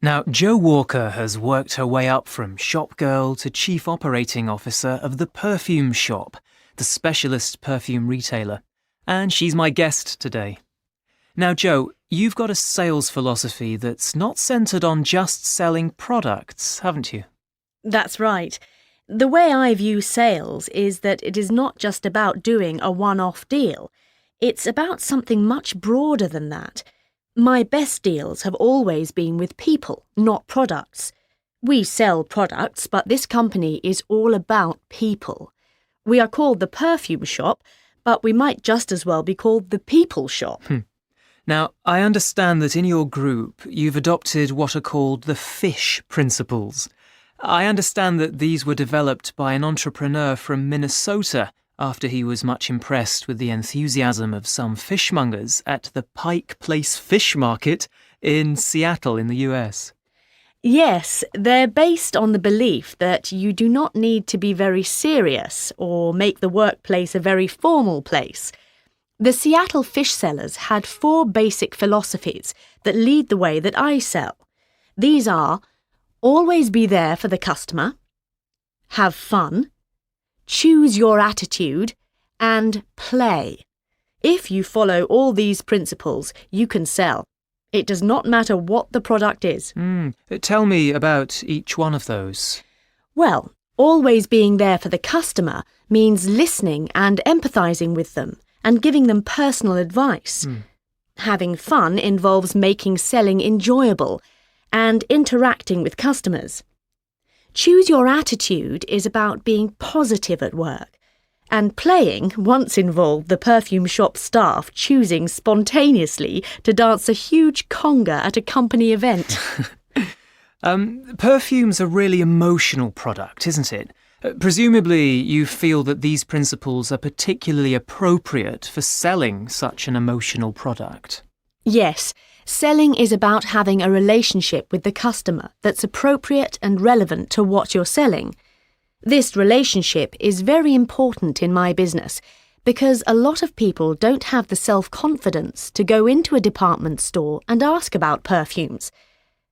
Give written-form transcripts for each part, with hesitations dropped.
Now, Jo Walker has worked her way up from shop girl to chief operating officer of the Perfume Shop, the specialist perfume retailer, and she's my guest today. Now, Jo, you've got a sales philosophy that's not centred on just selling products, haven't you? That's right. The way I view sales is that it is not just about doing a one-off deal. It's about something much broader than that. My best deals have always been with people, not products. We sell products, but this company is all about people. We are called the Perfume Shop, but we might just as well be called the People Shop. Now, I understand that in your group you've adopted what are called the FISH principles. I understand that these were developed by an entrepreneur from Minnesota after he was much impressed with the enthusiasm of some fishmongers at the Pike Place Fish Market in Seattle in the US. Yes, they're based on the belief that you do not need to be very serious or make the workplace a very formal place. The Seattle fish sellers had 4 basic philosophies that lead the way that I sell. These are: always be there for the customer, have fun, choose your attitude, and play. If you follow all these principles, you can sell. It does not matter what the product is. Tell me about each one of those. Well, always being there for the customer means listening and empathizing with them and giving them personal advice. Having fun involves making selling enjoyable and interacting with customers. Choose your attitude is about being positive at work. And playing once involved the perfume shop staff choosing spontaneously to dance a huge conga at a company event. Perfume's a really emotional product, isn't it? Presumably you feel that these principles are particularly appropriate for selling such an emotional product. Yes, selling is about having a relationship with the customer that's appropriate and relevant to what you're selling. This relationship is very important in my business because a lot of people don't have the self-confidence to go into a department store and ask about perfumes.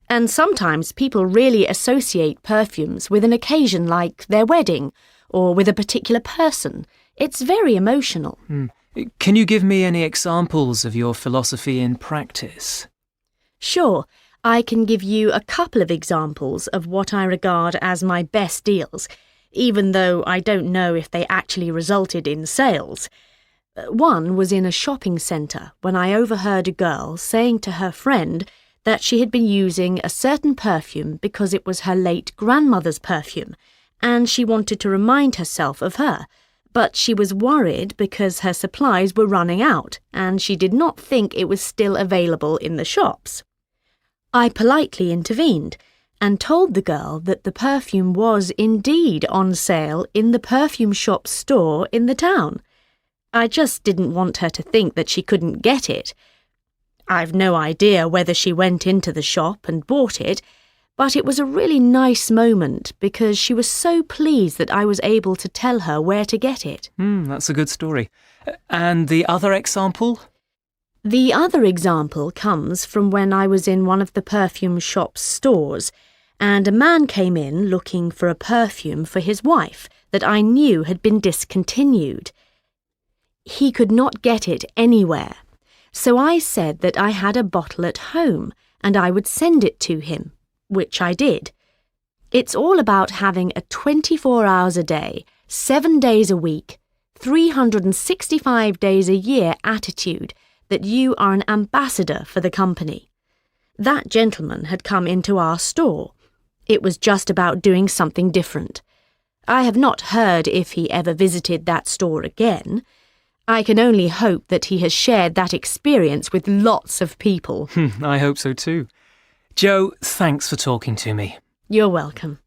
And sometimes people really associate perfumes with an occasion like their wedding or with a particular person. It's very emotional. Can you give me any examples of your philosophy in practice? Sure, I can give you a couple of examples of what I regard as my best deals, even though I don't know if they actually resulted in sales. One was in a shopping centre when I overheard a girl saying to her friend that she had been using a certain perfume because it was her late grandmother's perfume, and she wanted to remind herself of her. But she was worried because her supplies were running out, and she did not think it was still available in the shops. I politely intervened and told the girl that the perfume was indeed on sale in the perfume shop store in the town. I just didn't want her to think that she couldn't get it. I've no idea whether she went into the shop and bought it, but it was a really nice moment because she was so pleased that I was able to tell her where to get it. That's a good story. And the other example? The other example comes from when I was in one of the perfume shop's stores, and a man came in looking for a perfume for his wife that I knew had been discontinued. He could not get it anywhere, so I said that I had a bottle at home and I would send it to him, which I did. It's all about having a 24 hours a day, 7 days a week, 365 days a year attitude that you are an ambassador for the company. That gentleman had come into our store. It was just about doing something different. I have not heard if he ever visited that store again. I can only hope that he has shared that experience with lots of people. I hope so too. Jo, thanks for talking to me. You're welcome.